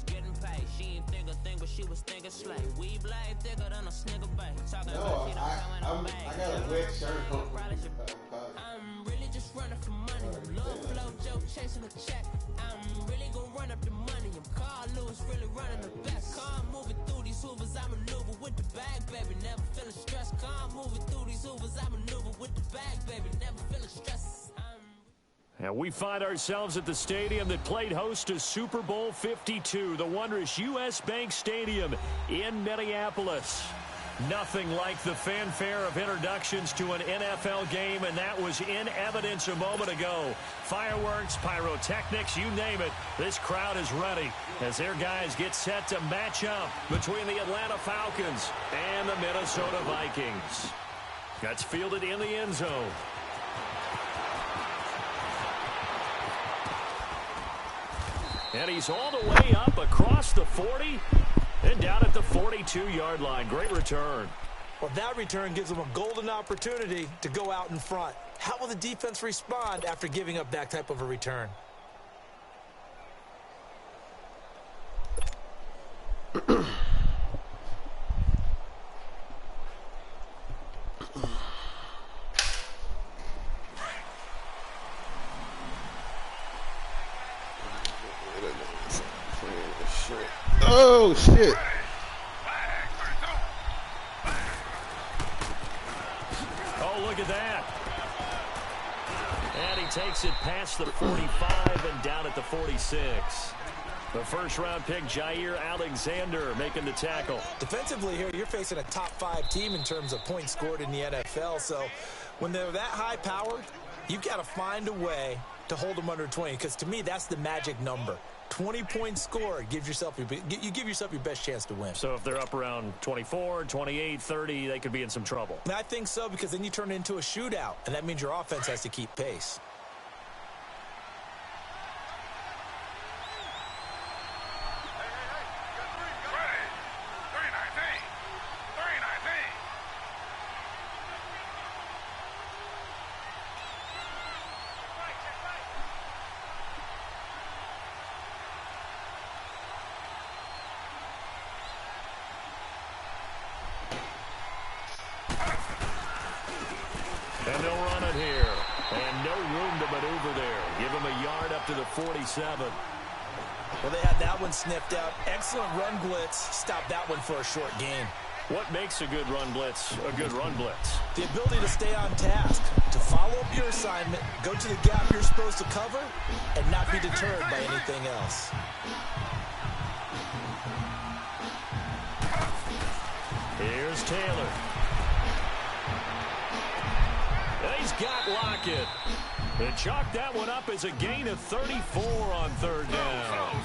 getting paid. She ain't think a thing, but she was thinking slay. We blade thicker than a snigger bait. Talking about she don't come in a bag. I got a wet shirt from I'm really just running for money. Love flow, joke, chasing a check. I'm really gonna run up the money. I'm Carl Lewis, really running the best. Car moving through these hoovers, I maneuver with the bag, baby. Never feeling stressed. Car moving through these hoovers, I maneuver with the bag, baby. Never feeling stressed. And we find ourselves at the stadium that played host to Super Bowl 52, the wondrous U.S. Bank Stadium in Minneapolis. Nothing like the fanfare of introductions to an NFL game, and that was in evidence a moment ago. Fireworks, pyrotechnics, you name it. This crowd is ready as their guys get set to match up between the Atlanta Falcons and the Minnesota Vikings. That's fielded in the end zone. And he's all the way up across the 40 and down at the 42-yard line. Great return. Well, that return gives them a golden opportunity to go out in front. How will the defense respond after giving up that type of a return? Oh, shit. Oh, look at that. And he takes it past the 45 and down at the 46. The first-round pick, Jair Alexander, making the tackle. Defensively here, you're facing a top-5 team in terms of points scored in the NFL. So when they're that high-powered, you've got to find a way to hold them under 20, because to me, that's the magic number. 20 points scored gives yourself you give yourself your best chance to win. So if they're up around 24, 28, 30, they could be in some trouble. And I think so, because then you turn it into a shootout, and that means your offense has to keep pace. And they'll run it here. And no room to maneuver there. Give him a yard up to the 47. Well, they had that one sniffed out. Excellent run blitz. Stop that one for a short gain. What makes a good run blitz a good run blitz? The ability to stay on task, to follow up your assignment, go to the gap you're supposed to cover, and not be deterred by anything else. Here's Taylor. He's got Lockett. They chalk that one up as a gain of 34 on third down.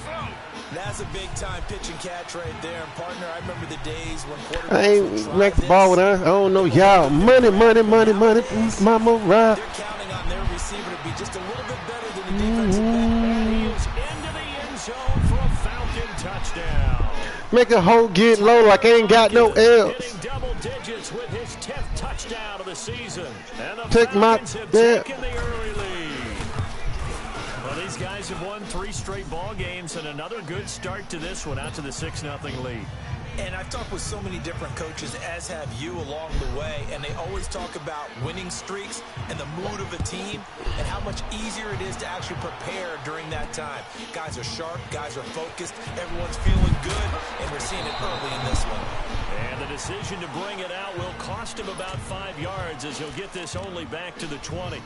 That's a big-time pitch and catch right there. And, partner, I remember the days when quarterbacks I ain't next ball with us. I don't know y'all. Money, money, money, money. Mama ride. They're counting on their receiver to be just a little bit better than the defensive back. And he is into the end zone for a Falcon touchdown. Make a hoe get low like I ain't got no L's. Hitting double digits with his 10th touchdown of the season. And the Take my Falcons have dad. taken the early lead. Well, these guys have won 3 straight ball games and another good start to this one out to the 6-0 lead. And I've talked with so many different coaches, as have you, along the way, and they always talk about winning streaks and the mood of a team and how much easier it is to actually prepare during that time. Guys are sharp, guys are focused, everyone's feeling good, and we're seeing it early in this one. And the decision to bring it out will cost him about 5 yards as he'll get this only back to the 20.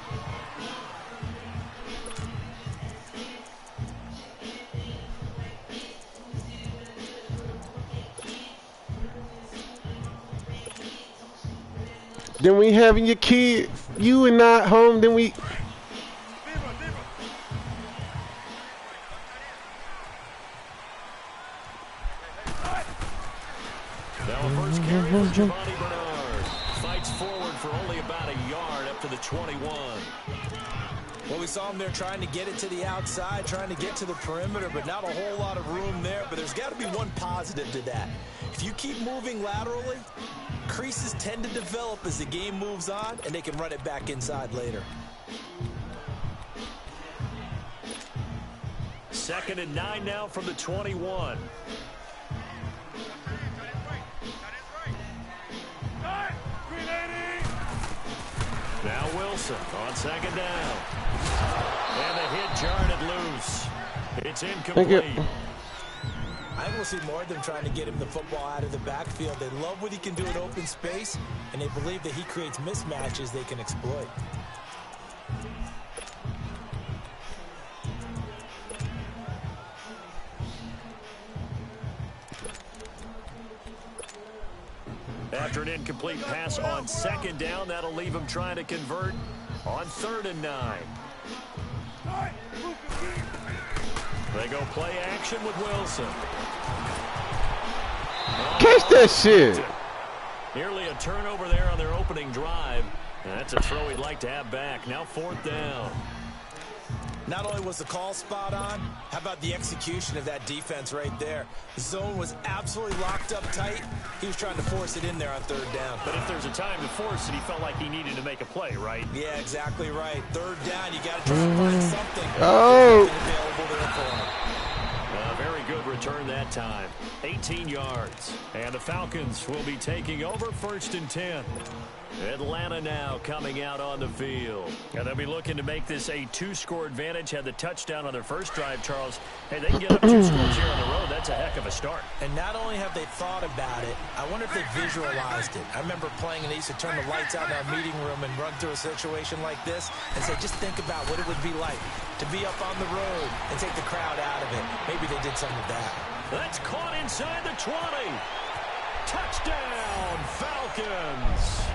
Then we having your kid, you and not home, then we... Now first carry for Giovanni Bernard. Fights forward for only about a yard up to the 21. Well, we saw him there trying to get it to the outside, trying to get to the perimeter, but not a whole lot of room there. But there's got to be one positive to that. If you keep moving laterally, creases tend to develop as the game moves on, and they can run it back inside later. 2nd and 9 now from the 21. Now Wilson on 2nd down. And the hit jarred it loose. It's incomplete. I think we'll see more of them trying to get him the football out of the backfield. They love what he can do in open space, and they believe that he creates mismatches they can exploit. After an incomplete pass on 2nd down, that'll leave him trying to convert on 3rd and 9. They go play action with Wilson. Catch that shit. Nearly a turnover there on their opening drive. And that's a throw he'd like to have back. Now 4th down. Not only was the call spot on, how about the execution of that defense right there? The zone was absolutely locked up tight. He was trying to force it in there on 3rd down. But if there's a time to force it, he felt like he needed to make a play, right? Yeah, exactly right. 3rd down, you got to try to find something. Oh. Available there for him. Very good return that time. 18 yards. And the Falcons will be taking over 1st and 10. Atlanta now coming out on the field. And they'll be looking to make this a 2-score advantage. Had the touchdown on their first drive, Charles. Hey, they can get up 2 scores here on the road. That's a heck of a start. And not only have they thought about it, I wonder if they visualized it. I remember playing and they used to turn the lights out in our meeting room and run through a situation like this and say, just think about what it would be like to be up on the road and take the crowd out of it. Maybe they did some of that. That's caught inside the 20. Touchdown, Falcons.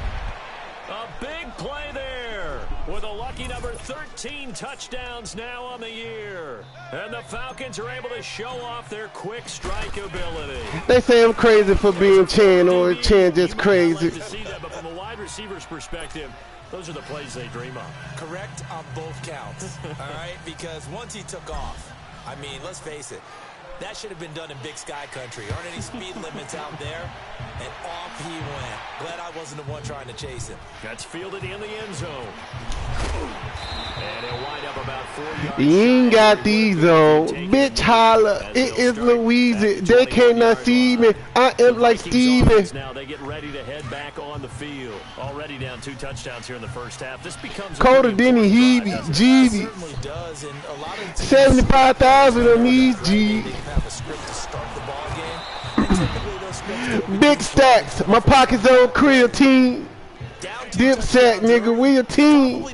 A big play there with a lucky number 13 touchdowns now on the year. And the Falcons are able to show off their quick strike ability. They say I'm crazy for being Chan, or Chan just crazy. Like to see that, but from a wide receiver's perspective, those are the plays they dream of. Correct on both counts, all right? Because once he took off, I mean, let's face it, that should have been done in Big Sky Country. Aren't any speed limits out there? And off he went. Glad I wasn't the one trying to chase him. That's fielded in the end zone. And he'll wind up about 4 yards. You ain't got these on. Bitch holla. It is Louise. They cannot see me. I am like Steven. Now they get ready to head back on the field. Already down 2 touchdowns here in the first half. This becomes colder than a Heebie. Jeezy. 75,000 on these G's. Big stacks. My pockets on creatine. Dipsack, nigga. We a team.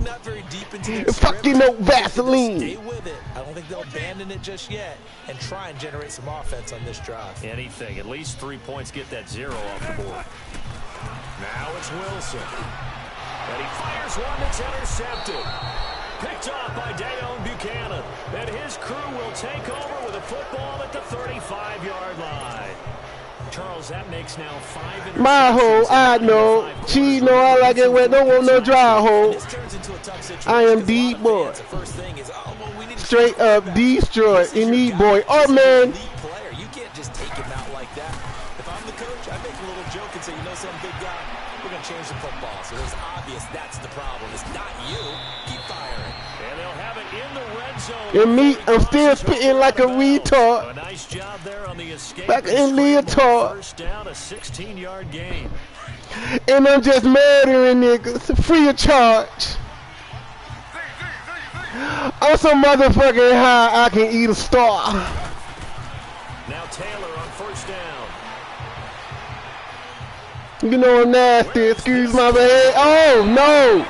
Fuck you, no Vaseline. Stay with it. I don't think they'll abandon it just yet and try and generate some offense on this drive. Anything. At least 3 points. Get that 0 off the board. Now it's Wilson. And he fires one that's intercepted. Picked off by Dayon Buchanan. And his crew will take over with a football at the 35-yard line. Charles, that makes now 5 my hole, I know. She know I like it wet. Don't want no dry hole. I am D-boy. Straight up destroy. Any boy. Oh, man. You can't just take him out like that. If I'm the coach, I make a little joke and say, you know something, big guy? We're going to change the football. So it's obvious that's the problem. It's not you. Keep firing. And they'll have it in the red zone. And me, I'm still spitting like a retard. A nice job there on the escape. Back in leotard. First down, a 16-yard gain. And I'm just murdering niggas free of charge. I'm so motherfucking high I can eat a star. Now Taylor on first down. You know I'm nasty. Excuse my bad. Oh no!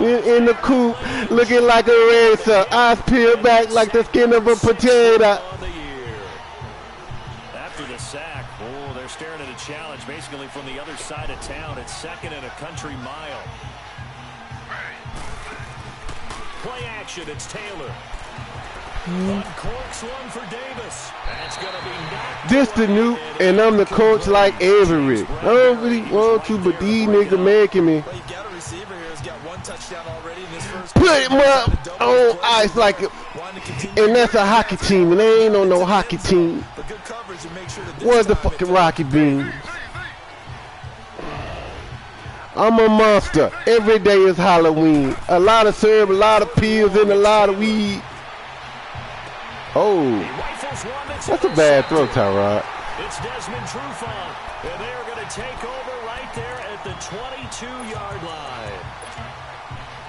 In the coop, looking like a racer. Eyes peeled back like the skin of a potato. After the sack, oh, they're staring at a challenge basically from the other side of town. It's 2nd and a country mile. Play action, it's Taylor. Uncorks one for Davis. That's going to be knocked. This the new, and I'm the coach like Avery. I don't really want to, but these niggas making me. Put him up on ice like it, and that's a hockey team, and they ain't on no hockey team. Where's the fucking Rocky Beans? I'm a monster. Every day is Halloween. A lot of syrup, a lot of pills, and a lot of weed. Oh, that's a bad throw, Tyrod. It's Desmond Trufant, and they are going to take over right there at the 22-yard line.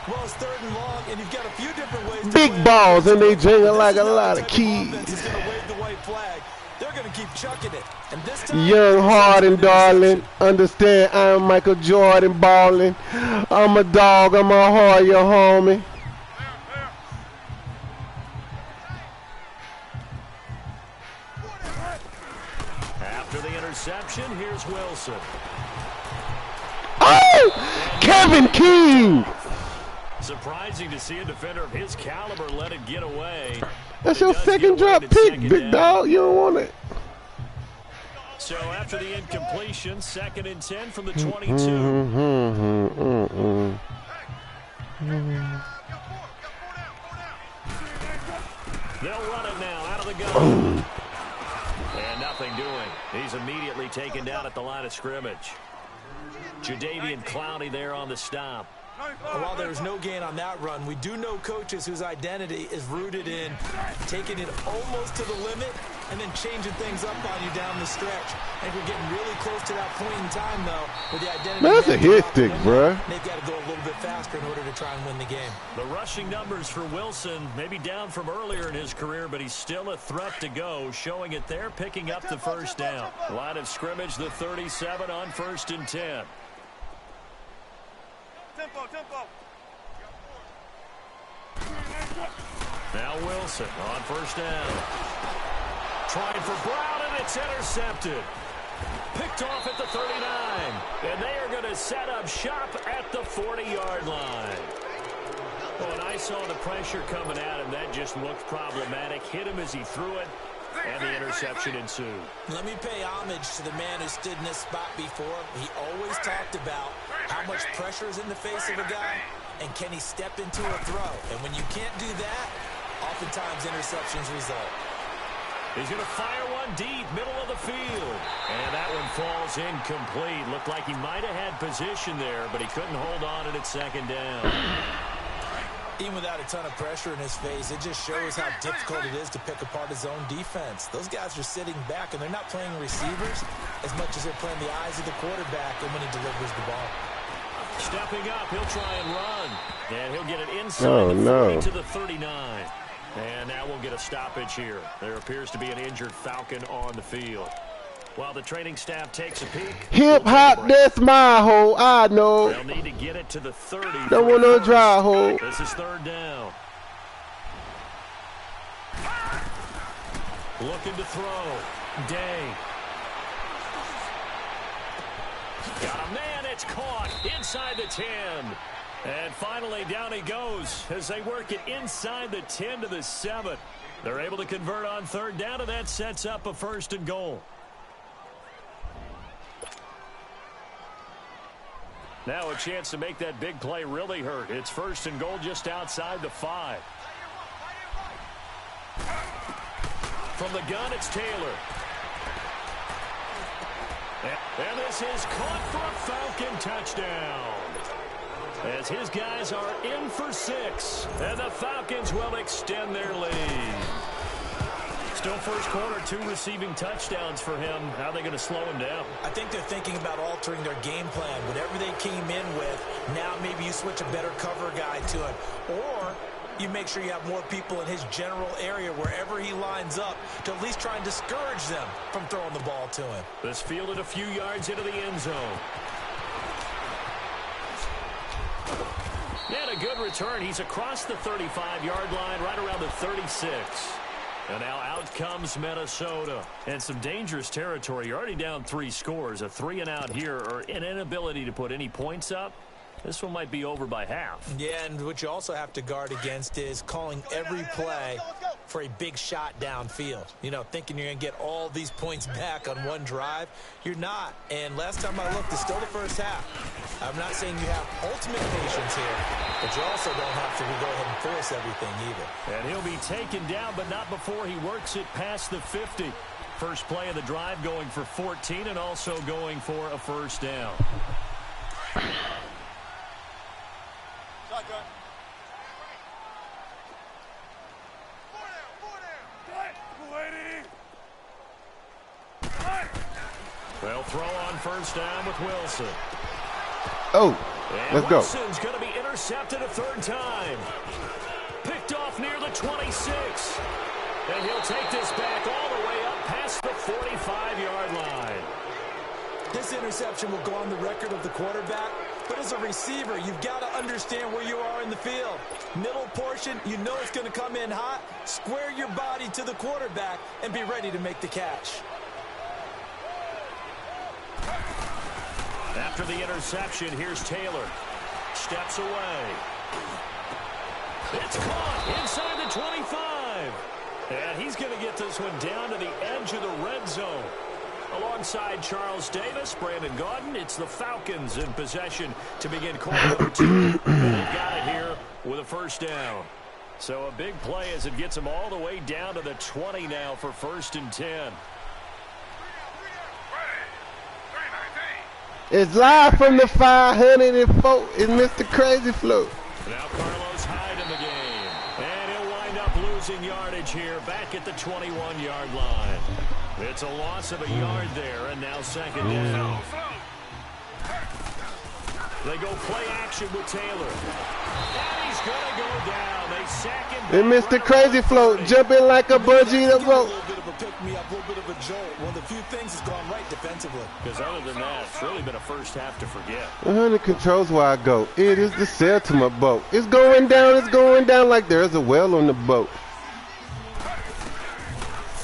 Well, it's 3rd and long, and you've got a few different ways to big play balls, and they jingle like a not lot the of type keys. offense that's gonna wave the white flag. They're going to keep chucking it. And this time, Young, hard, and darling. Understand, I'm Michael Jordan balling. I'm a dog, I'm a Hoya, homie. After the interception, here's Wilson. Oh! Kevin King! Surprising to see a defender of his caliber let it get away. That's your second drop pick, big dog. You don't want it. So after the incompletion, 2nd and 10 from the 22. They'll run it now out of the gun. And nothing doing. He's immediately taken down at the line of scrimmage. Jadeveon Clowney there on the stop. While there's no gain on that run, we do know coaches whose identity is rooted in taking it almost to the limit and then changing things up on you down the stretch. I think we're getting really close to that point in time, though, where the identity... Man, that's a hit stick, bruh. They've got to go a little bit faster in order to try and win the game. The rushing numbers for Wilson, maybe down from earlier in his career, but he's still a threat to go, showing it there, picking up the first down. Line of scrimmage, the 37 on 1st and 10. Tempo. Now Wilson on 1st down. Trying for Brown, and it's intercepted. Picked off at the 39. And they are going to set up shop at the 40-yard line. When I saw the pressure coming at him, that just looked problematic. Hit him as he threw it, and the interception ensued. Let me pay homage to the man who stood in this spot before. He always talked about how much pressure is in the face of a guy, and can he step into a throw. And when you can't do that, oftentimes interceptions result. He's going to fire one deep, middle of the field. And that one falls incomplete. Looked like he might have had position there, but he couldn't hold on it at 2nd down. Even without a ton of pressure in his face, it just shows how difficult it is to pick apart his own defense. Those guys are sitting back, and they're not playing receivers as much as they're playing the eyes of the quarterback and when he delivers the ball. Stepping up, he'll try and run. And he'll get it inside the 40 to the 39. And now we'll get a stoppage here. There appears to be an injured Falcon on the field. While the training staff takes a peek. Hip hop, that's my hole. I know. They'll need to get it to the 30. Don't want no dry hole. This is 3rd down. Looking to throw. Day. Got a man. It's caught inside the 10. And finally down he goes as they work it inside the 10 to the 7. They're able to convert on 3rd down, and that sets up a 1st and goal. Now a chance to make that big play really hurt. It's 1st and goal just outside the 5. From the gun, it's Taylor. And this is caught for a Falcon touchdown. As his guys are in for 6. And the Falcons will extend their lead. Still first quarter, 2 receiving touchdowns for him. How are they going to slow him down? I think they're thinking about altering their game plan. Whatever they came in with, now maybe you switch a better cover guy to him. Or you make sure you have more people in his general area wherever he lines up to at least try and discourage them from throwing the ball to him. This fielded a few yards into the end zone. And a good return. He's across the 35-yard line, right around the 36. And now out comes Minnesota. And some dangerous territory. You're already down 3 scores. A 3-and-out here, or an inability to put any points up. This one might be over by half. Yeah, and what you also have to guard against is calling every play for a big shot downfield. You know, thinking you're going to get all these points back on one drive. You're not. And last time I looked, it's still the first half. I'm not saying you have ultimate patience here, but you also don't have to go ahead and force everything either. And he'll be taken down, but not before he works it past the 50. First play of the drive going for 14 and also going for a 1st down. Shotgun. 4 down. They'll throw on first down with Wilson. Oh, and let's go. Wilson's going to be intercepted a third time. Picked off near the 26. And he'll take this back all the way up past the 45-yard line. This interception will go on the record of the quarterback, but as a receiver, you've got to understand where you are in the field. Middle portion, you know it's going to come in hot. Square your body to the quarterback and be ready to make the catch. After the interception, here's Taylor. Steps away. It's caught inside the 25. And he's going to get this one down to the edge of the red zone. Alongside Charles Davis, Brandon Gaudin, it's the Falcons in possession to begin quarter number 2. And they've got it here with a first down. So a big play as it gets them all the way down to the 20 now for 1st and 10. It's live from the 504. It's Mr. Crazy Flow. Now Carlos Hyde in the game. And he'll wind up losing yardage here back at the 21-yard line. It's a loss of a yard there, and now 2nd down. They go play action with Taylor. And he's going to go down. They sack him. And Mr. Crazy Flow jumping like a bungee to rope. A little bit of a pick-me-up, a little bit of a jolt. One of the few things that's gone right defensively. Because other than that, it's really been a first half to forget. 100 controls where I go. It is the sail to my boat. It's going down like there's a well on the boat.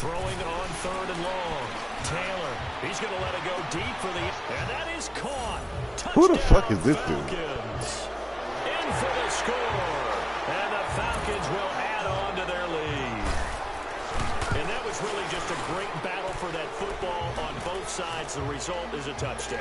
Throwing on 3rd and long. Taylor, he's going to let it go deep for the... And that is caught. Touchdown, who the fuck is this Falcons. dude? In for the score. And the Falcons will add on to their lead. And that was really just a great battle for that football on both sides. The result is a touchdown.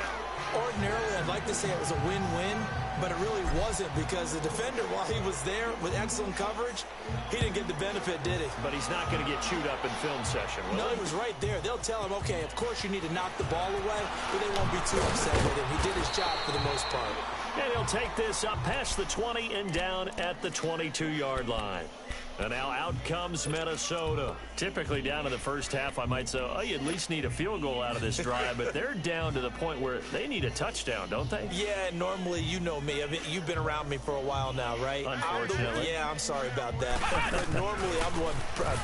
Ordinarily, I'd like to say it was a win-win, but it really wasn't because the defender, while he was there with excellent coverage, he didn't get the benefit, did he? But he's not going to get chewed up in film session, will No, he was right there. They'll tell him, okay, of course you need to knock the ball away, but they won't be too upset with him. He did his job for the most part. And he'll take this up past the 20 and down at the 22-yard line. And now out comes Minnesota. Typically down in the first half, I might say, oh, you at least need a field goal out of this drive. But they're down to the point where they need a touchdown, don't they? Yeah, normally, you know me. I mean, you've been around me for a while now, right? Unfortunately. I'm sorry about that. But normally, I'm the one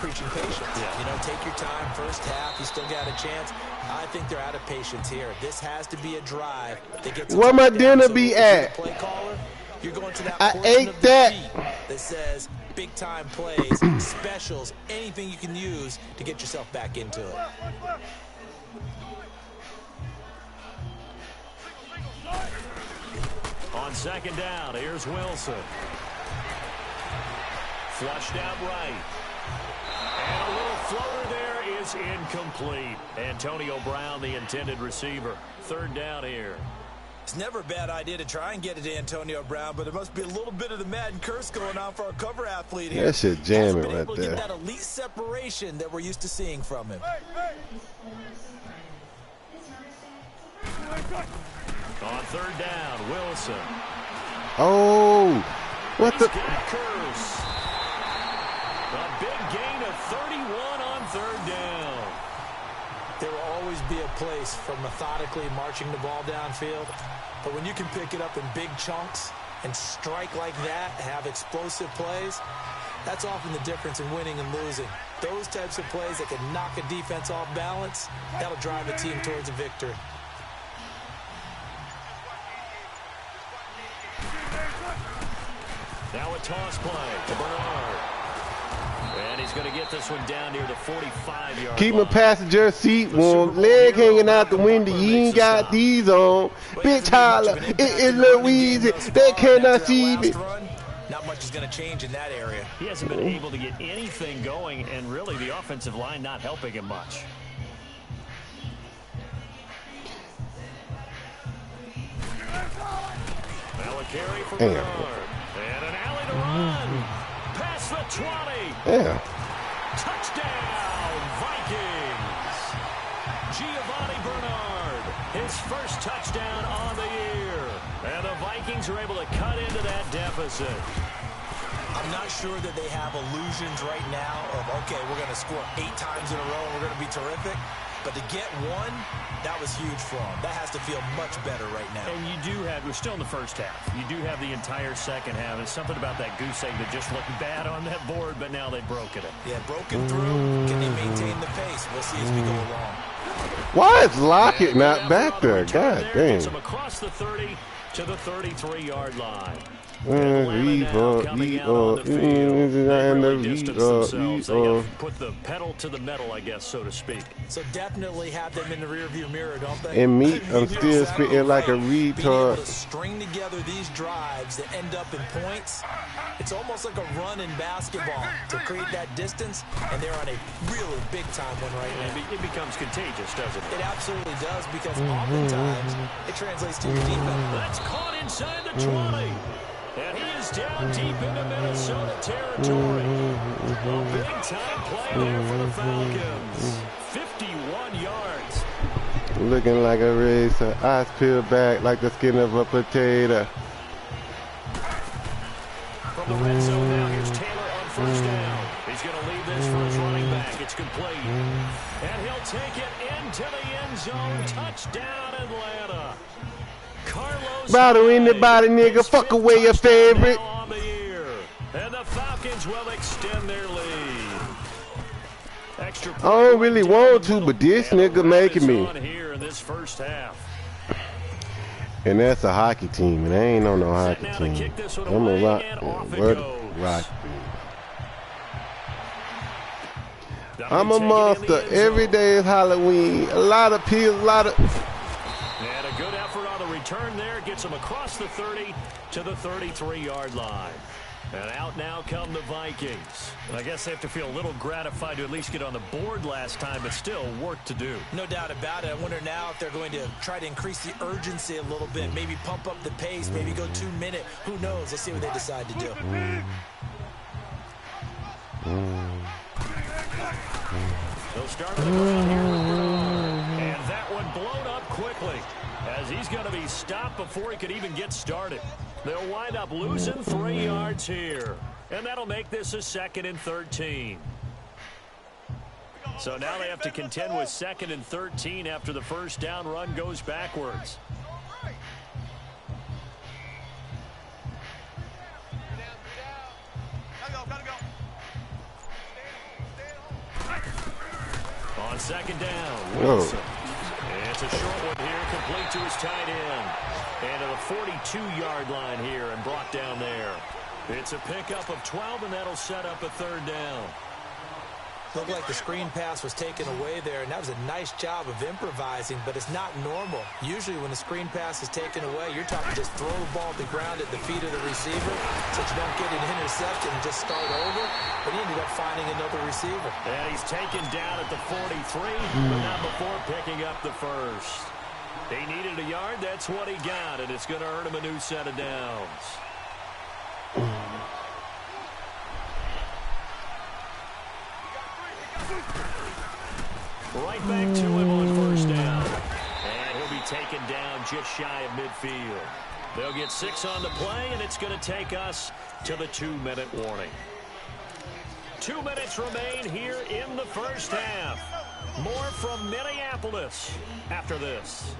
preaching patience. Yeah. You know, take your time. First half, you still got a chance. I think they're out of patience here. This has to be a drive that gets Where my dinner be at? Play caller, you're going to that I portion ate of the that. sheet that says big-time plays, specials, anything you can use to get yourself back into it. On 2nd down, here's Wilson. Flushed out right. And a little floater there is incomplete. Antonio Brown, the intended receiver. 3rd down here. It's never a bad idea to try and get it to Antonio Brown, but there must be a little bit of the Madden curse going on for our cover athlete here. That shit jamming right able to there. get that elite separation that we're used to seeing from him. On 3rd down, Wilson. Oh, what He's the? got Curse. A big gain of 31 on 3rd down. There will always be a place for methodically marching the ball downfield, but when you can pick it up in big chunks and strike like that, have explosive plays, that's often the difference in winning and losing. Those types of plays that can knock a defense off balance, that'll drive a team towards a victory. Now a toss play to Bernard. And he's going to get this one down near the 45-yard line. Keep my passenger seat warm, leg hanging out the window. You ain't got these on. Bitch holler, it is Louise. They cannot see me. Not much is going to change in that area. He hasn't been able to get anything going, and really the offensive line not helping him much. Now a carry for Bernard. And an alley to run. Past the 20. Yeah. Touchdown, Vikings. Giovanni Bernard, his first touchdown on the year. And the Vikings are able to cut into that deficit. I'm not sure that they have illusions right now of, okay, we're going to score 8 times in a row and we're going to be terrific. But to get one, that was huge for him. That has to feel much better right now. And you do have, we're still in the first half. You do have the entire second half. There's something about that goose egg that just looked bad on that board, but now they've broken it. Yeah, broken through. Can they maintain the pace? We'll see as we go along. Why is Lockett not back there? God damn. Gets him across the 30 to the 33-yard line. Put the pedal to the metal, I guess, so to speak. So definitely have them in the rearview mirror, don't they? And me, I'm still spitting like a retard. Being able to string together these drives that end up in points, it's almost like a run in basketball to create that distance, and they're on a really big-time one right now. It becomes contagious, doesn't it? It absolutely does, because oftentimes it translates to your defense. That's caught inside the 20. And he is down deep into Minnesota territory. A big-time play there for the Falcons. 51 yards. Looking like a racer. Eyes peeled back like the skin of a potato. From the red zone now, here's Taylor on first down. He's going to leave this for his running back. It's complete. And he'll take it into the end zone. Touchdown, Atlanta. Bother anybody, nigga. Fuck away your favorite. And the Falcons will extend their lead. Extra I don't really want to, but this nigga making me. Here in this first half. And that's a hockey team, and I ain't on no hockey team. I'm a rock. I'm a monster. Every day is Halloween. A lot of pills, a lot of. And a good effort on the return there. Gets him across the 30 to the 33-yard line. And out now come the Vikings. And I guess they have to feel a little gratified to at least get on the board last time, but still work to do. No doubt about it. I wonder now if they're going to try to increase the urgency a little bit, maybe pump up the pace, maybe go 2 minute. Who knows? Let's see what they decide to do. They'll start on the ground here. And that one blown up quickly, as he's going to be stopped before he could even get started. They'll wind up losing 3 yards here. And that'll make this a 2nd and 13. So now they have to contend with 2nd and 13 after the first down run goes backwards. On 2nd down, Wilson. And it's a short one here, complete to his tight end. And to the 42-yard line here and brought down there. It's a pickup of 12, and that'll set up a 3rd down. Looked like the screen pass was taken away there, and that was a nice job of improvising, but it's not normal. Usually when the screen pass is taken away, you're talking just throw the ball at the ground at the feet of the receiver so that you don't get an interception and just start over. But he ended up finding another receiver. And he's taken down at the 43, but not before picking up the first. He needed a yard. That's what he got, and it's going to earn him a new set of downs. Right back to him on first down. And he'll be taken down just shy of midfield. They'll get 6 on the play, and it's going to take us to the 2-minute warning. 2 minutes remain here in the first half. More from Minneapolis after this.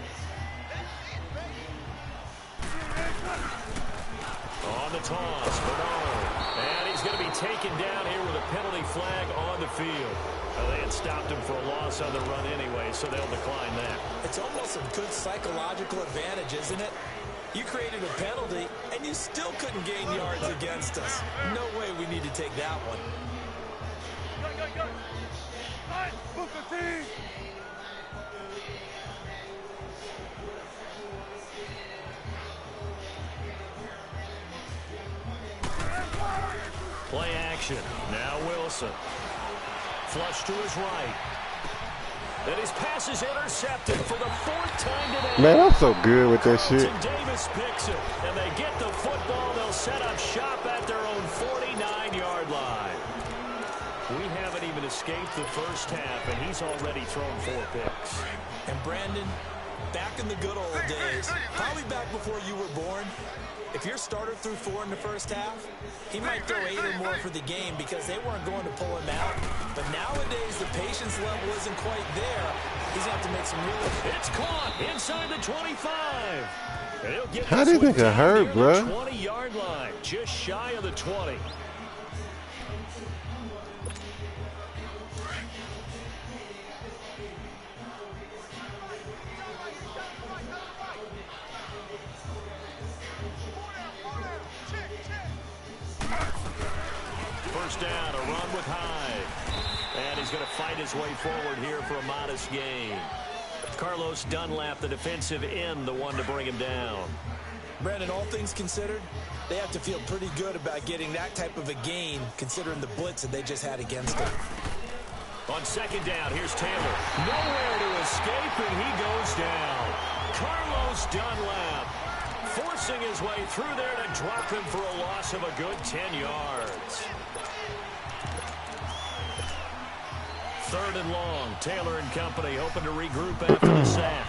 On the toss, Bernard. And he's going to be taken down here with a penalty flag on the field. They had stopped him for a loss on the run anyway, so they'll decline that. It's almost a good psychological advantage, isn't it? You created a penalty, and you still couldn't gain yards against us. No way we need to take that one. Play action. Now Wilson. Flush to his right. And his pass is intercepted for the 4th time today. Man, I'm so good with that shit. Davis picks it, and they get the football. They'll set up shop at their own 49-yard line. We haven't even escaped the first half, and he's already thrown 4 picks. And Brandon, Back in the good old days, probably back before you were born, if your starter threw 4 in the first half, he might throw 8 or more for the game because they weren't going to pull him out. But nowadays, the patience level isn't quite there. He's going to have to make some really... It's caught inside the 25. How did they get hurt, bro? 20-yard line, just shy of the 20. First down, a run with Hyde. And he's going to fight his way forward here for a modest gain. Carlos Dunlap, the defensive end, the one to bring him down. Brandon, all things considered, they have to feel pretty good about getting that type of a gain considering the blitz that they just had against them. On second down, here's Taylor. Nowhere to escape, and he goes down. Carlos Dunlap forcing his way through there to drop him for a loss of a good 10 yards. Third and long. Taylor and company hoping to regroup after the sack.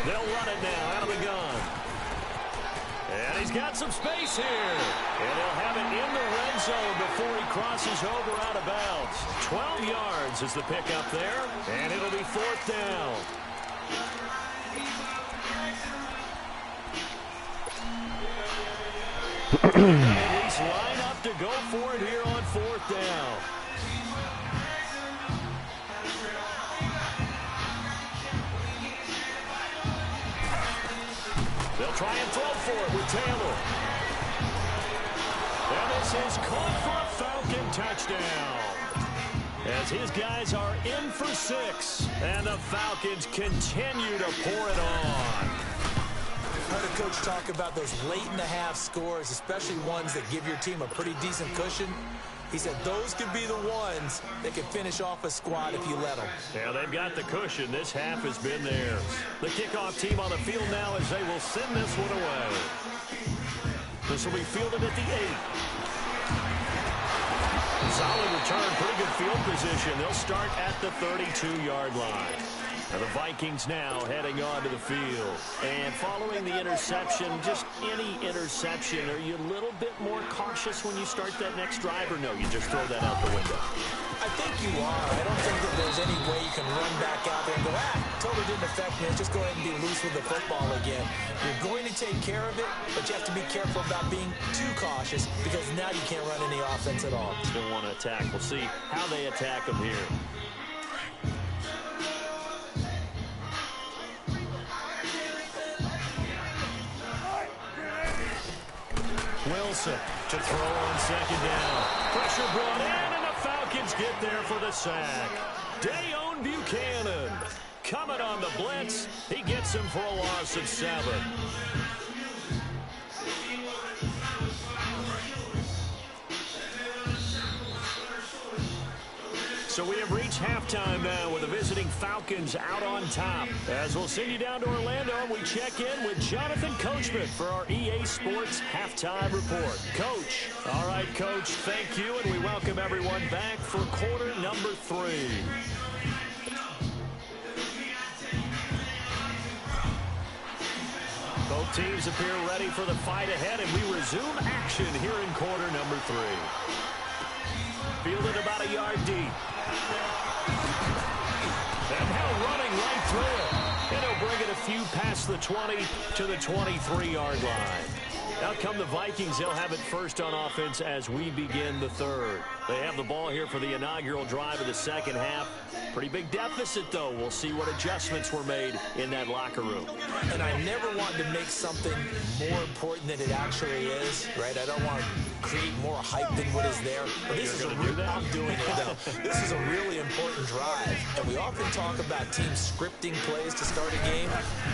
They'll run it now out of the gun. And he's got some space here. And he'll have it in the red zone before he crosses over out of bounds. 12 yards is the pickup there. And it'll be fourth down. At least line up to go for it here on fourth down. They'll try and throw for it with Taylor. And this is caught for a Falcon touchdown. As his guys are in for 6. And the Falcons continue to pour it on. Heard a coach talk about those late-in-the-half scores, especially ones that give your team a pretty decent cushion. He said those could be the ones that can finish off a squad if you let them. Yeah, they've got the cushion. This half has been theirs. The kickoff team on the field now as they will send this one away. This will be fielded at the 8. Solid return, pretty good field position. They'll start at the 32-yard line. And the Vikings now heading onto the field. And following the interception, just any interception, are you a little bit more cautious when you start that next drive, or no, you just throw that out the window? I think you are. I don't think that there's any way you can run back out there and go, totally didn't affect me. Let's just go ahead and be loose with the football again. You're going to take care of it, but you have to be careful about being too cautious because now you can't run any offense at all. Still want to attack. We'll see how they attack them here. Wilson to throw on second down. Pressure brought in, and the Falcons get there for the sack. Dayon Buchanan coming on the blitz. He gets him for a loss of 7. So we have reached halftime now with the visiting Falcons out on top. As we'll send you down to Orlando, we check in with Jonathan Coachman for our EA Sports Halftime Report. Coach. All right, Coach, thank you, and we welcome everyone back for quarter number 3. Both teams appear ready for the fight ahead, and we resume action here in quarter number 3. Fielded about a yard deep. And now running right through it. And he'll bring it a few past the 20 to the 23-yard line. Out come the Vikings. They'll have it first on offense as we begin the third. They have the ball here for the inaugural drive of the second half. Pretty big deficit, though. We'll see what adjustments were made in that locker room. And I never want to make something more important than it actually is, right? I don't want to create more hype than what is there. But this is I'm doing it, though. This is a really important drive. And we often talk about teams scripting plays to start a game.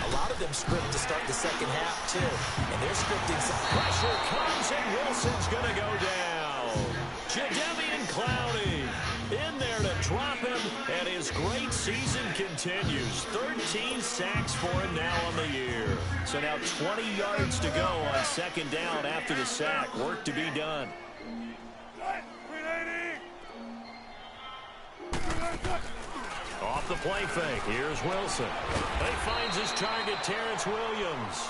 A lot of them script to start the second half, too. And they're scripting some pressure comes, and Wilson's going to go down. Jadeveon Clowney in there to drop him, And his great season continues. 13 sacks for him now on the year. So now 20 yards to go on second down after the sack. Work to be done. Off the play fake. Here's Wilson. He finds his target, Terrence Williams.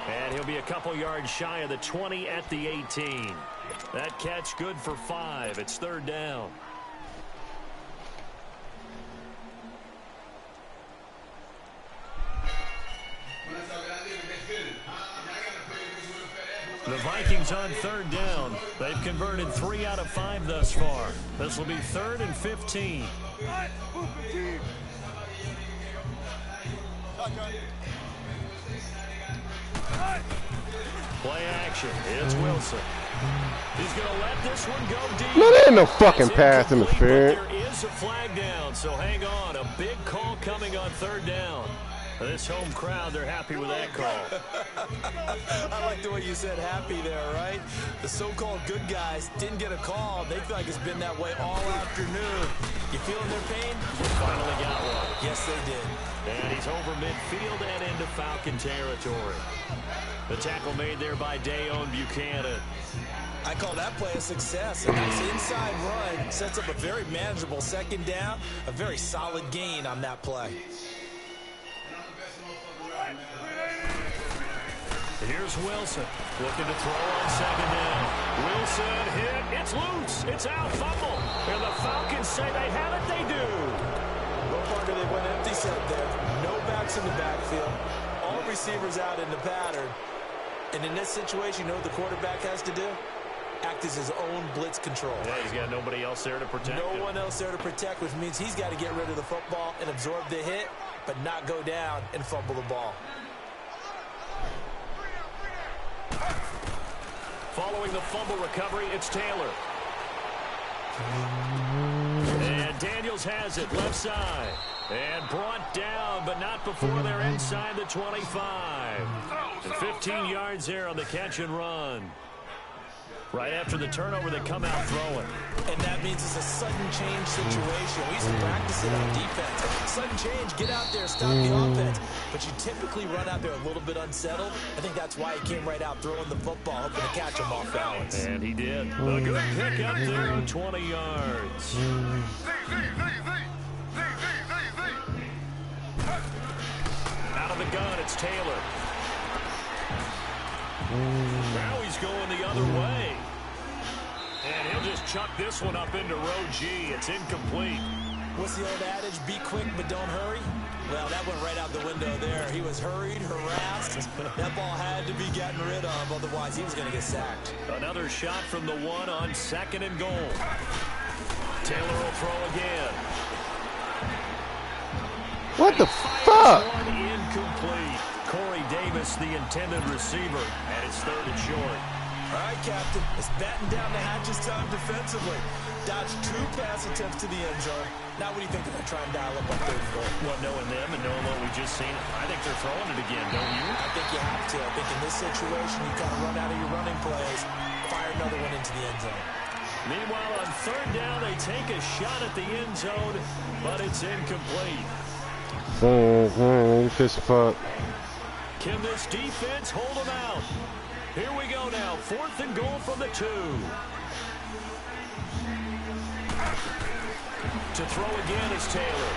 And he'll be a couple yards shy of the 20 at the 18. That catch good for 5. It's third down. The Vikings on third down. They've converted 3 out of 5 thus far. This will be 3rd and 15. Play action. It's Wilson. He's going to let this one go deep. No, there ain't no fucking pass interference. There is a flag down, so hang on. A big call coming on third down. This home crowd, they're happy with that call. I like the way you said happy there, right? The so-called good guys didn't get a call. They feel like it's been that way all afternoon. You feeling their pain? Finally got one. Yes, they did. And he's over midfield and into Falcon territory. The tackle made there by Dayon Buchanan. I call that play a success. A nice inside run sets up a very manageable second down. A very solid gain on that play. Here's Wilson looking to throw on second down. Wilson hit. It's loose. It's out. Fumble. And the Falcons say they have it. They do. Well, Parker, they went empty set there. No backs in the backfield. All receivers out in the pattern. And in this situation, you know what the quarterback has to do? Act as his own blitz control. Yeah, he's got nobody else there to protect him. No one else there to protect, which means he's got to get rid of the football and absorb the hit, but not go down and fumble the ball. Following the fumble recovery, it's Taylor. And Daniels has it, left side. And brought down, but not before they're inside the 25. And 15 yards there on the catch and run. Right after the turnover, they come out throwing. And that means it's a sudden change situation. We used to practice it on defense. Sudden change, get out there, stop the offense. But you typically run out there a little bit unsettled. I think that's why he came right out throwing the football, hoping to catch him off balance. And he did. A good pick up there on 20 yards. Out of the gun, it's Taylor. Now he's going the other way. And he'll just chuck this one up into row G. It's incomplete. What's the old adage? Be quick, but don't hurry? Well, that went right out the window there. He was hurried, harassed. That ball had to be gotten rid of, otherwise he was going to get sacked. Another shot from the one on second and goal. Taylor will throw again. What the fuck? One incomplete. Corey Davis, the intended receiver, and it's third and short. All right, Captain. It's batten down the hatches time defensively. Dodged 2 pass attempts to the end zone. Now what do you think they're going to try and dial up on third and goal? Well, knowing them and knowing what we've just seen, I think they're throwing it again, don't you? I think you have to. I think in this situation, you kind of run out of your running plays, fire another one into the end zone. Meanwhile, on third down, they take a shot at the end zone, but it's incomplete. Fist fuck. Can this defense hold them out? Here we go now. 4th and goal from the 2. To throw again is Taylor.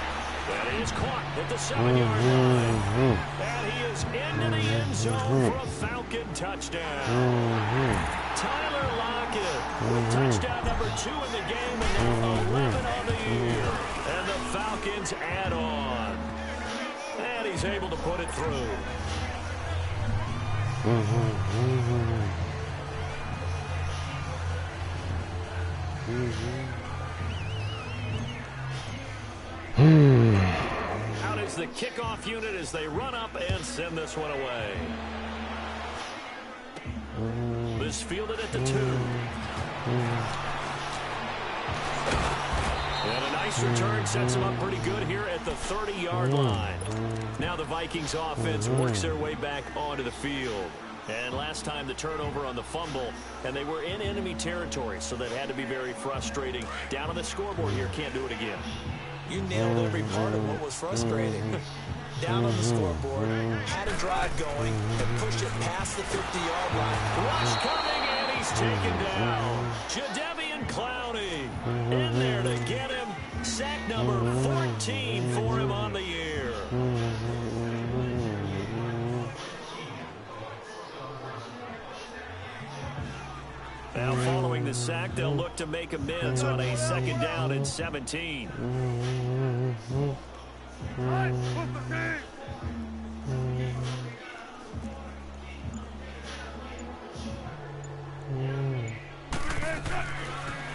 And he is caught at the 7-yard line. And he is into the end zone for a Falcon touchdown. Tyler Lockett with touchdown number 2 in the game and now 11 on the year. And the Falcons add on. And he's able to put it through. Out is the kickoff unit as they run up and send this one away. This fielded at the 2. And a nice return sets them up pretty good here at the 30-yard line. Now the Vikings offense works their way back onto the field. And last time the turnover on the fumble, and they were in enemy territory, so that had to be very frustrating. Down on the scoreboard here, can't do it again. You nailed every part of what was frustrating. Down on the scoreboard, had a drive going, and pushed it past the 50-yard line. Rush coming, and he's taken down. Jadeveon Clowney in there to get him. Sack number 14 for him on the year. Now following the sack, they'll look to make amends on a 2nd down and 17.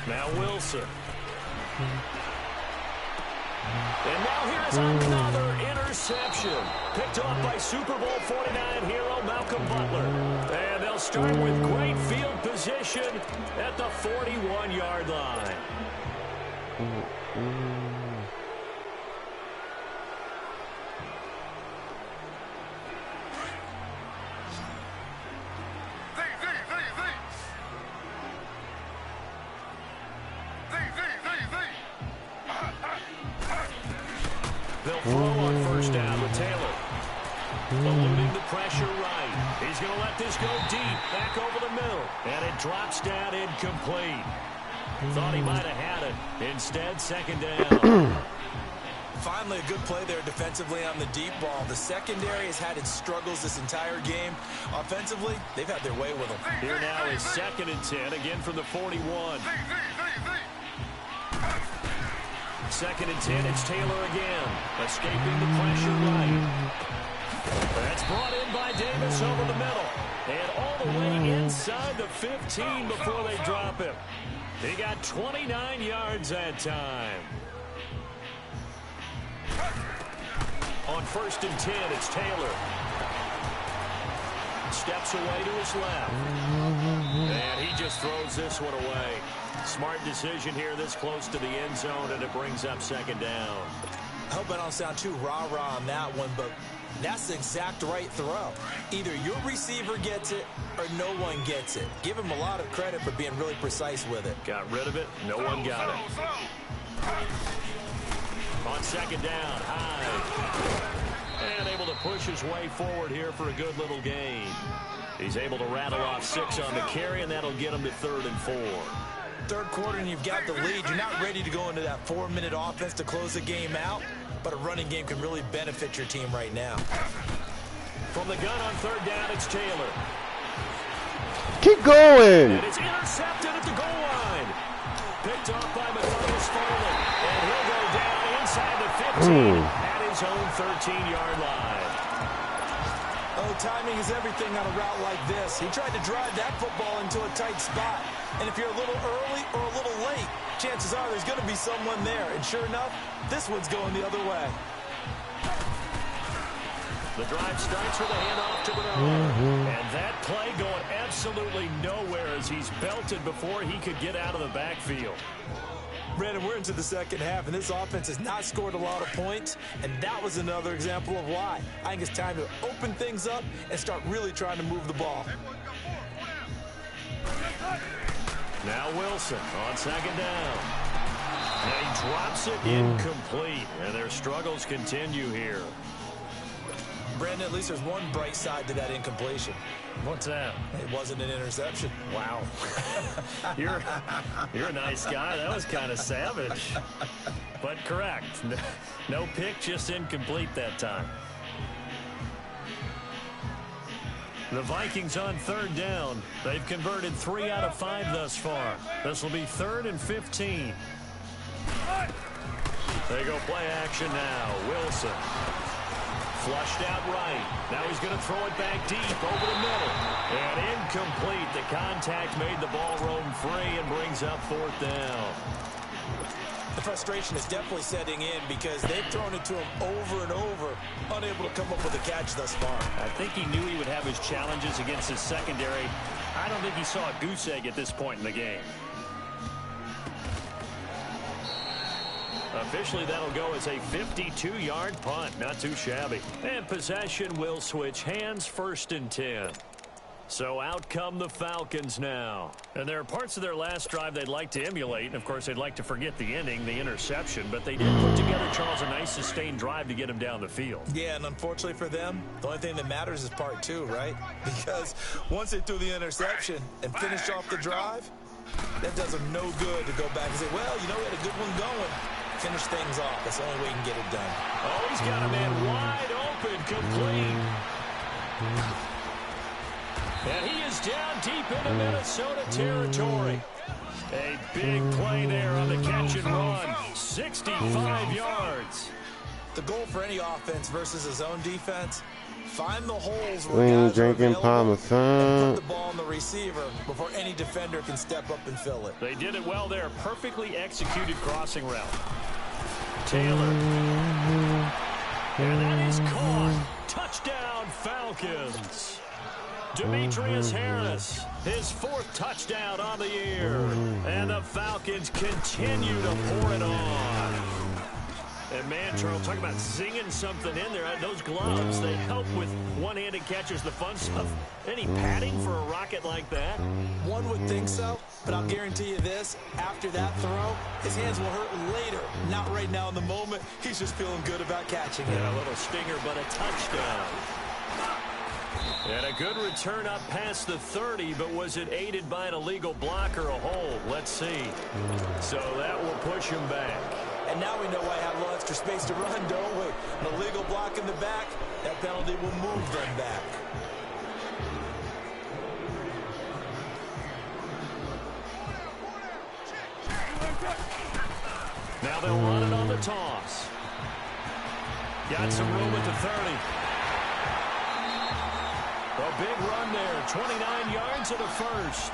Now Wilson. And now here's another interception. Picked off by Super Bowl 49 hero Malcolm Butler. And they'll start with great field position at the 41-yard line. They'll throw on 1st down with Taylor. Eluding the pressure right. He's going to let this go deep, back over the middle. And it drops down incomplete. Thought he might have had it. Instead, 2nd down. Finally, a good play there defensively on the deep ball. The secondary has had its struggles this entire game. Offensively, they've had their way with them. Here now is 2nd and 10, again from the 41. 2nd and 10, it's Taylor again. Escaping the pressure right. That's brought in by Davis over the middle. And all the way inside the 15 before they drop him. He got 29 yards that time. On 1st and 10, it's Taylor. Steps away to his left. And he just throws this one away. Smart decision here this close to the end zone, and it brings up 2nd down. I hope I don't sound too rah-rah on that one, but that's the exact right throw. Either your receiver gets it or no one gets it. Give him a lot of credit for being really precise with it. Got rid of it. No one got it. On 2nd down, Hyde. And able to push his way forward here for a good little gain. He's able to rattle off 6 on the carry, and that'll get him to 3rd and 4. 3rd quarter and you've got the lead. You're not ready to go into that 4-minute offense to close the game out, but a running game can really benefit your team right now. From the gun on 3rd down, it's Taylor. Keep going. And it's intercepted at the goal line. Picked off by Matthias Farley. And he'll go down inside the 15 at his own 13-yard line. Oh, timing is everything on a route like this. He tried to drive that football into a tight spot. And if you're a little early or a little late, chances are there's going to be someone there. And sure enough, this one's going the other way. The drive starts with a handoff to Bernard. And that play going absolutely nowhere as he's belted before he could get out of the backfield. Brandon, we're into the 2nd half, and this offense has not scored a lot of points, and that was another example of why. I think it's time to open things up and start really trying to move the ball. Now Wilson on 2nd down. And he drops it incomplete, and their struggles continue here. Brandon, at least there's one bright side to that incompletion. What's that? It wasn't an interception. Wow. You're a nice guy. That was kind of savage. But correct. No pick, just incomplete that time. The Vikings on 3rd down. They've converted 3 out of 5 thus far. This will be 3rd and 15. They go play action now. Wilson. Flushed out right. Now he's going to throw it back deep over the middle. And incomplete. The contact made the ball roam free and brings up 4th down. The frustration is definitely setting in because they've thrown it to him over and over, unable to come up with a catch thus far. I think he knew he would have his challenges against his secondary. I don't think he saw a goose egg at this point in the game. Officially, that'll go as a 52-yard punt. Not too shabby. And possession will switch hands. 1st and 10. So out come the Falcons now. And there are parts of their last drive they'd like to emulate. And, of course, they'd like to forget the ending, the interception. But they did put together, Charles, a nice sustained drive to get him down the field. Yeah, and unfortunately for them, the only thing that matters is part 2, right? Because once they threw the interception and finished off the drive, that does them no good to go back and say, well, you know, we had a good one going. Finish things off. That's the only way you can get it done. Oh, he's got a man wide open, complete. And he is down deep into Minnesota territory. A big play there on the catch and run. 65 yards. The goal for any offense versus his own defense, find the holes We where ain't guys are drinking available Parmesan. and put the ball on the receiver before any defender can step up and fill it. They did it well there. Perfectly executed crossing route. Taylor. And that is caught. Touchdown, Falcons. Demetrius Harris, his 4th touchdown on the year. And the Falcons continue to pour it on. And, man, Charles, talk about zinging something in there. Those gloves, they help with one-handed catches, the fun stuff. Any padding for a rocket like that? One would think so, but I'll guarantee you this. After that throw, his hands will hurt later. Not right now in the moment. He's just feeling good about catching it. And a little stinger, but a touchdown. And a good return up past the 30, but was it aided by an illegal block or a hold? Let's see. So that will push him back. And now we know why I have a little extra space to run, don't we? An illegal block in the back, that penalty will move them back. Now they'll run it on the toss. Got some room at the 30. A big run there, 29 yards of the first.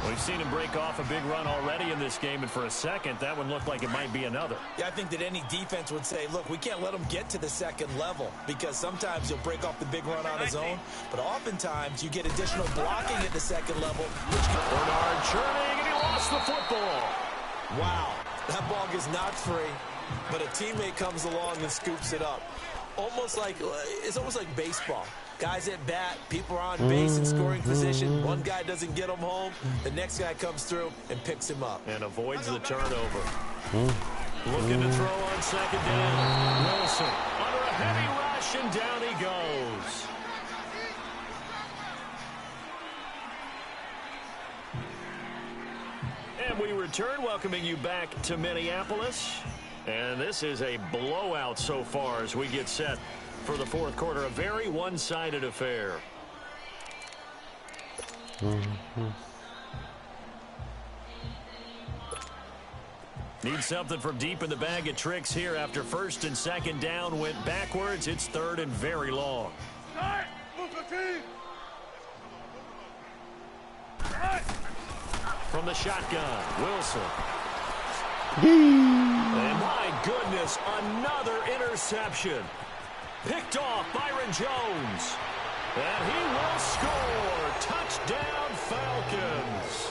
We've seen him break off a big run already in this game, and for a second, that one looked like it might be another. Yeah, I think that any defense would say, look, we can't let him get to the second level because sometimes he'll break off the big run on his own, but oftentimes you get additional blocking at the second level, which can... Bernard churning, and he lost the football. Wow, that ball gets knocked free, but a teammate comes along and scoops it up. It's almost like baseball. Guys at bat, people are on base in scoring position. One guy doesn't get him home. The next guy comes through and picks him up. And avoids the turnover. Looking to throw on second down. Wilson under a heavy rush, and down he goes. And we return, welcoming you back to Minneapolis. And this is a blowout so far as we get set for the 4th quarter. A very one-sided affair. Need something from deep in the bag of tricks here after 1st and 2nd down went backwards. It's 3rd and very long. From the shotgun, Wilson. And my goodness, another interception. Picked off Byron Jones. And he will score. Touchdown, Falcons.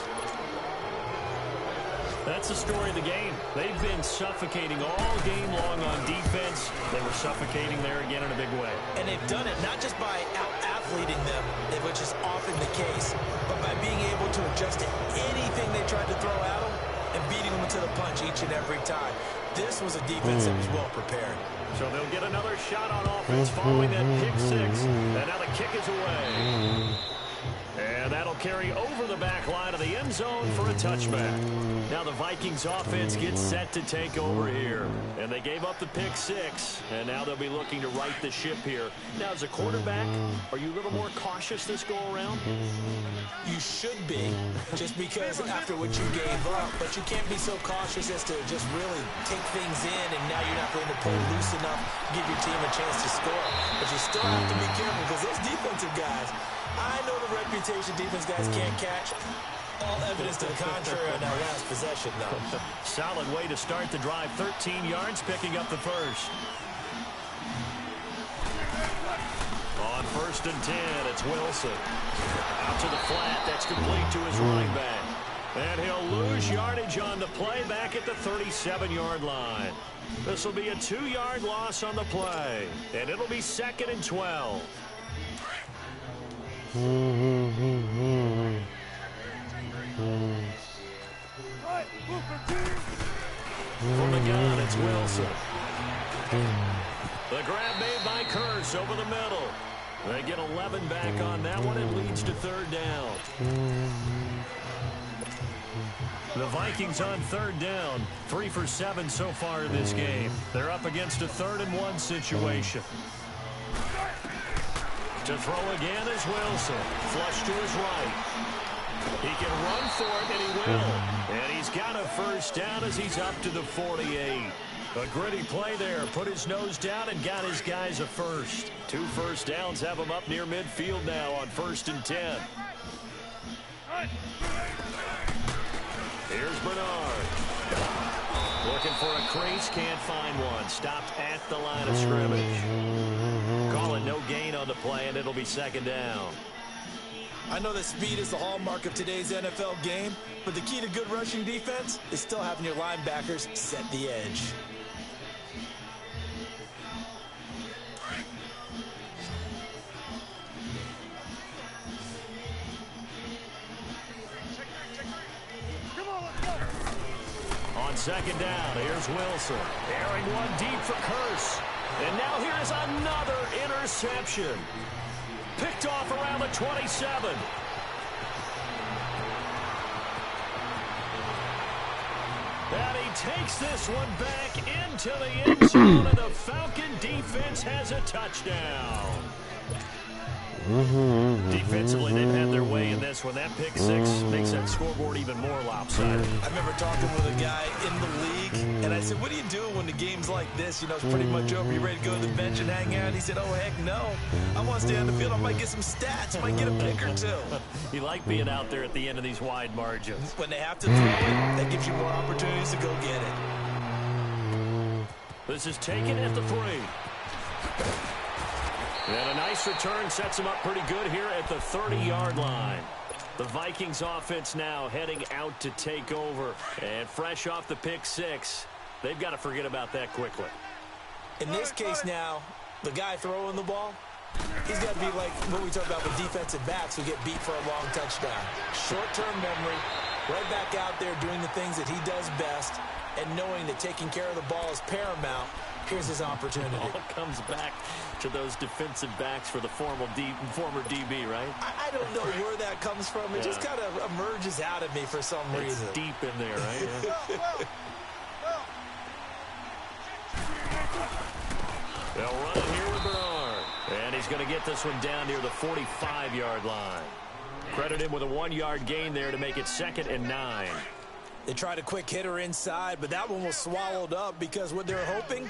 That's the story of the game. They've been suffocating all game long on defense. They were suffocating there again in a big way. And they've done it not just by out-athleting them, which is often the case, but by being able to adjust to anything they tried to throw at them and beating them to the punch each and every time. This was a defense that was well prepared. So they'll get another shot on offense following that pick 6. And now the kick is away. And that'll carry over the back line of the end zone for a touchback. Now the Vikings offense gets set to take over here. And they gave up the pick 6. And now they'll be looking to right the ship here. Now as a quarterback, are you a little more cautious this go around? You should be, just because after what you gave up. But you can't be so cautious as to just really take things in, and now you're not going to play loose enough to give your team a chance to score. But you still have to be careful because those defensive guys, I know the reputation defense guys can't catch. All evidence to the contrary on that last possession, though. Solid way to start the drive. 13 yards, picking up the first. On 1st and 10, it's Wilson. Out to the flat, that's complete to his running back. And he'll lose yardage on the play back at the 37-yard line. This will be a 2-yard loss on the play. And it'll be 2nd and 12. From the gun, it's Wilson. The grab made by Kearse over the middle. They get 11 back on that one. It leads to third down. The Vikings on third down. 3 for 7 so far in this game. They're up against a 3rd-and-1 situation. To throw again is Wilson. Flush to his right. He can run for it, and he will. And he's got a first down as he's up to the 48. A gritty play there. Put his nose down and got his guys a first. 2 first downs have him up near midfield now on 1st and 10. Here's Bernard. Looking for a crease, can't find one. Stopped at the line of scrimmage. Call it no gain on the play, and it'll be 2nd down. I know that speed is the hallmark of today's NFL game, but the key to good rushing defense is still having your linebackers set the edge. On 2nd down, here's Wilson. Airing one deep for Kearse. And now here's another interception. Picked off around the 27. And he takes this one back into the end zone, and the Falcon defense has a touchdown. Defensively, they've had their way in this one. That pick six makes that scoreboard even more lopsided. I remember talking with a guy in the league, and I said, what do you do when the game's like this? You know, it's pretty much over. You ready to go to the bench and hang out? He said, oh, heck no. I want to stay on the field. I might get some stats. I might get a pick or two. You like being out there at the end of these wide margins. When they have to throw it, that gives you more opportunities to go get it. This is taken at the 3. And a nice return sets him up pretty good here at the 30-yard line. The Vikings offense now heading out to take over. And fresh off the pick 6, they've got to forget about that quickly. In this case now, the guy throwing the ball, he's got to be like what we talk about with defensive backs who get beat for a long touchdown. Short-term memory, right back out there doing the things that he does best, and knowing that taking care of the ball is paramount. Here's his opportunity. It all comes back to those defensive backs for the former DB, right? I don't know where that comes from. It just kind of emerges out of me for some reason. It's deep in there, right? Yeah. They'll run it here with Bernard. And he's going to get this one down near the 45-yard line. Credit him with a 1-yard gain there to make it 2nd and 9. They tried a quick hitter inside, but that one was swallowed up because what they're hoping,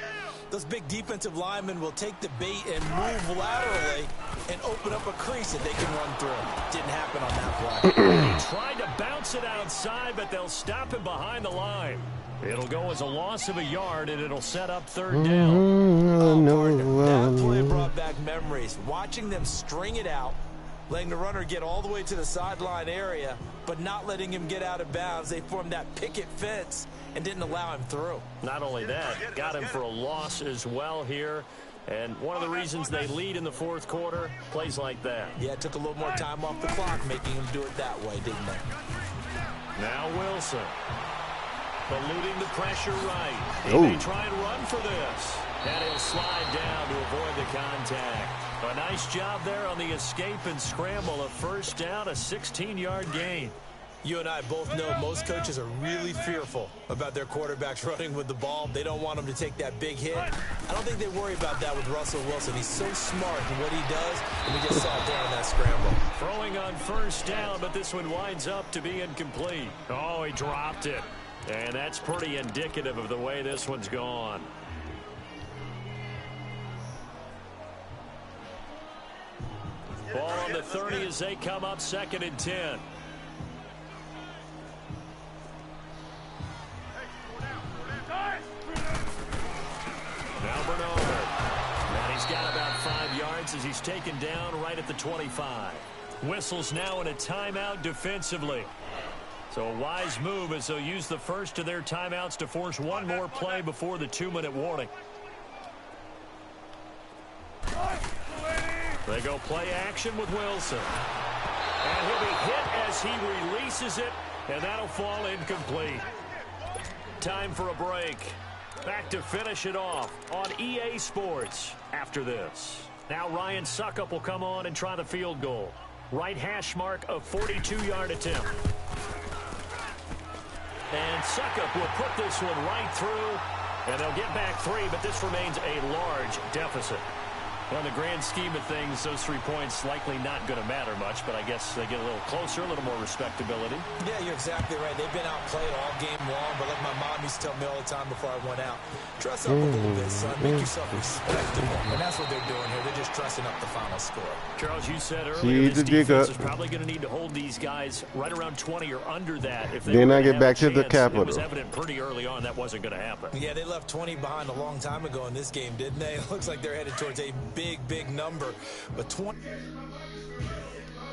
those big defensive linemen will take the bait and move laterally and open up a crease that they can run through. Didn't happen on that play. He tried to bounce it outside, but they'll stop him behind the line. It'll go as a loss of a yard, and it'll set up 3rd down. That play brought back memories. Watching them string it out, letting the runner get all the way to the sideline area, but not letting him get out of bounds. They formed that picket fence and didn't allow him through. Not only that, got him for a loss as well here. And one of the reasons they lead in the 4th quarter, plays like that. Yeah, it took a little more time off the clock making him do it that way, didn't they? Now Wilson. Eluding the pressure right. He may try and run for this. And he'll slide down to avoid the contact. A nice job there on the escape and scramble. A first down, a 16-yard gain. You and I both know most coaches are really fearful about their quarterbacks running with the ball. They don't want them to take that big hit. I don't think they worry about that with Russell Wilson. He's so smart in what he does, and we just saw it there on that scramble. Throwing on first down, but this one winds up to be incomplete. Oh, he dropped it. And that's pretty indicative of the way this one's gone. Ball on the 30 as they come up 2nd and 10. Now Bernard. And he's got about 5 yards as he's taken down right at the 25. Whistles now in a timeout defensively. So a wise move as they'll use the first of their timeouts to force one more play before the 2-minute warning. They go play action with Wilson. And he'll be hit as he releases it, and that'll fall incomplete. Time for a break. Back to finish it off on EA Sports after this. Now Ryan Succop will come on and try the field goal. Right hash mark, a 42-yard attempt. And Succop will put this one right through, and they'll get back 3, but this remains a large deficit. Well, in the grand scheme of things, those 3 points likely not going to matter much, but I guess they get a little closer, a little more respectability. Yeah, you're exactly right. They've been outplayed all game long, but like my mom used to tell me all the time before I went out, dress up a little bit, son. Make yourself respectable. And that's what they're doing here. They're just dressing up the final score. Charles, you said earlier this defense is probably going to need to hold these guys right around 20 or under that. If they then I get back to the Capitol. It was evident pretty early on that wasn't going to happen. Yeah, they left 20 behind a long time ago in this game, didn't they? It looks like they're headed towards a big number, but 20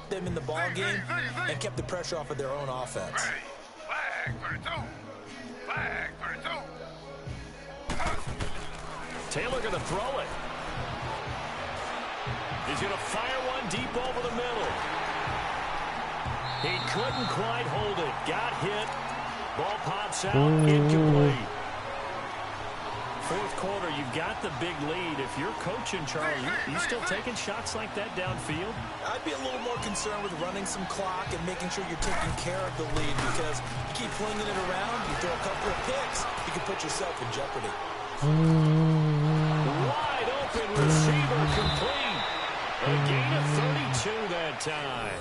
them in the ball game and kept the pressure off of their own offense. Flag 32. Flag 32. Taylor going to throw it. He's going to fire one deep over the middle. He couldn't quite hold it. Got hit. Ball pops out. Incomplete. Fourth quarter, you've got the big lead. If you're coaching, Charlie, you still taking shots like that downfield? I'd be a little more concerned with running some clock and making sure you're taking care of the lead, because you keep flinging it around, you throw a couple of picks, you can put yourself in jeopardy. Wide open receiver complete. A gain of 32 that time.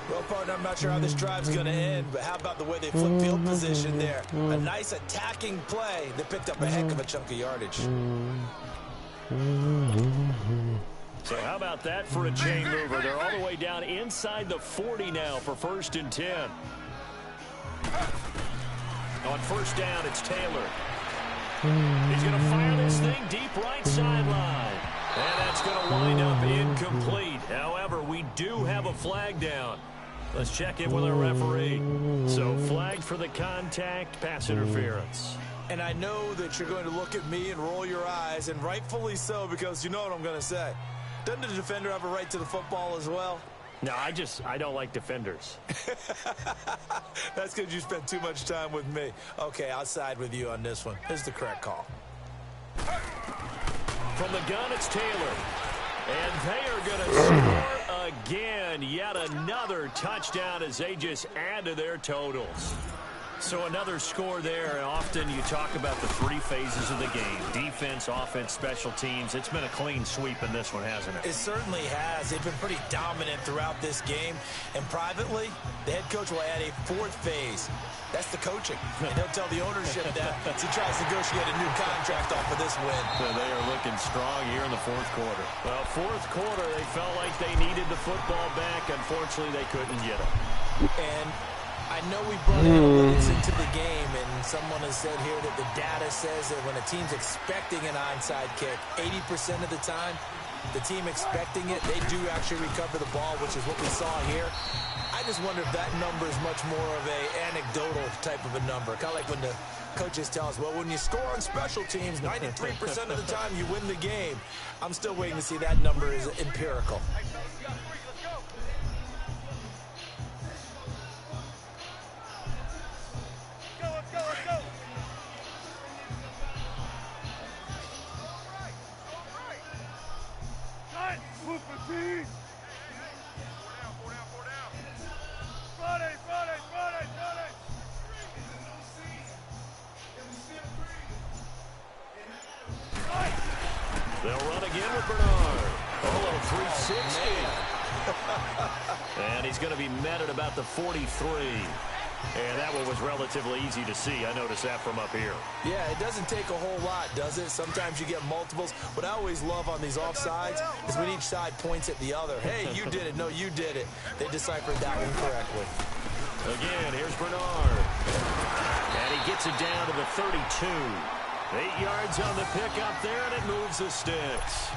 Well, partner, I'm not sure how this drive's going to end, but how about the way they flip field position there? A nice attacking play that picked up a heck of a chunk of yardage. So how about that for a chain mover? They're all the way down inside the 40 now for 1st and 10. On first down, it's Taylor. He's going to fire this thing deep right sideline. And that's going to wind up incomplete. However, we do have a flag down. Let's check in with our referee. So flagged for the contact, pass interference. And I know that you're going to look at me and roll your eyes, and rightfully so, because you know what I'm going to say. Doesn't the defender have a right to the football as well? No, I don't like defenders. That's because you spent too much time with me. Okay, I'll side with you on this one. This is the correct call. From the gun, it's Taylor. And they are going to score again. Yet another touchdown as they just add to their totals. So another score there. And often you talk about the 3 phases of the game. Defense, offense, special teams. It's been a clean sweep in this one, hasn't it? It certainly has. They've been pretty dominant throughout this game. And privately, the head coach will add a 4th phase. That's the coaching. And he'll tell the ownership that as he tries to negotiate a new contract off of this win. So they are looking strong here in the 4th quarter. Well, 4th quarter, they felt like they needed the football back. Unfortunately, they couldn't get it. And I know we brought analytics into the game, and someone has said here that the data says that when a team's expecting an onside kick, 80% of the time, the team expecting it, they do actually recover the ball, which is what we saw here. I just wonder if that number is much more of a anecdotal type of a number. Kind of like when the coaches tell us, well, when you score on special teams, 93% of the time you win the game. I'm still waiting to see that number is empirical. They'll run again with Bernard. Oh, 360. And he's going to be met at about the 43. And that one was relatively easy to see. I noticed that from up here. Yeah, it doesn't take a whole lot, does it? Sometimes you get multiples. What I always love on these offsides is when each side points at the other. Hey, you did it. No, you did it. They deciphered that one correctly. Again, here's Bernard. And he gets it down to the 32. 8 yards on the pickup there, and it moves the sticks.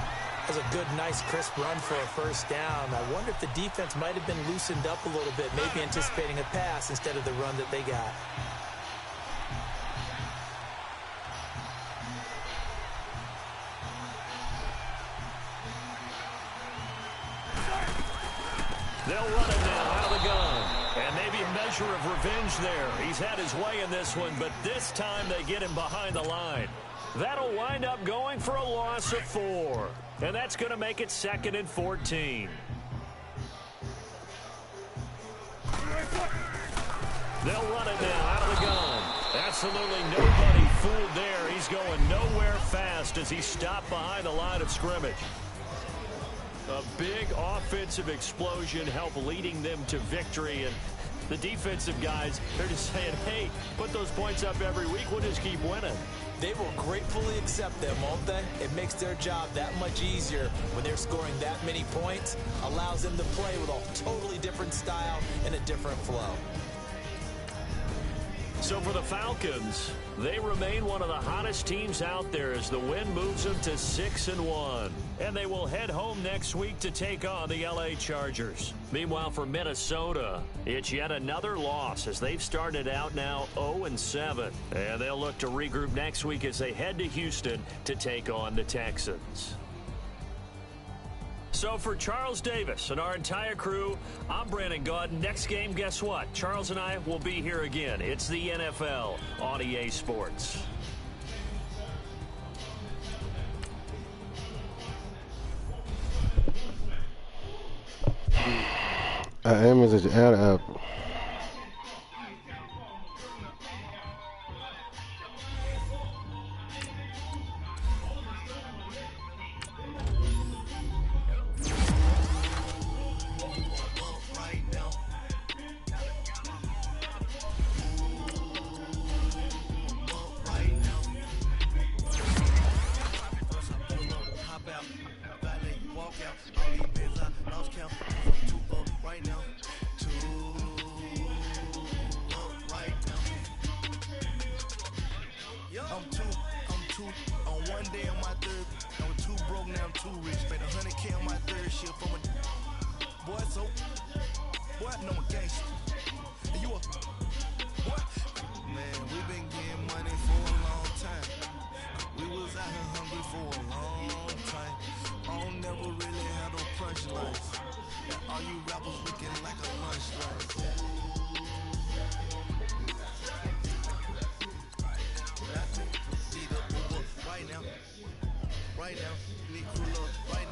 That's a good, nice, crisp run for a first down. I wonder if the defense might have been loosened up a little bit, maybe anticipating a pass instead of the run that they got. They'll run it now out of the gun. And maybe a measure of revenge there. He's had his way in this one, but this time they get him behind the line. That'll wind up going for a loss of 4. And that's going to make it 2nd and 14. They'll run it now out of the gun. Absolutely nobody fooled there. He's going nowhere fast as he stopped behind the line of scrimmage. A big offensive explosion helped leading them to victory. And the defensive guys, they're just saying, hey, put those points up every week. We'll just keep winning. They will gratefully accept them, won't they? It makes their job that much easier when they're scoring that many points. Allows them to play with a totally different style and a different flow. So for the Falcons, they remain one of the hottest teams out there as the win moves them to 6-1. And they will head home next week to take on the LA Chargers. Meanwhile, for Minnesota, it's yet another loss as they've started out now 0-7. And they'll look to regroup next week as they head to Houston to take on the Texans. So for Charles Davis and our entire crew, I'm Brandon Gaudin. Next game, guess what? Charles and I will be here again. It's the NFL on EA Sports. I am as a add up. Right now, need cool up right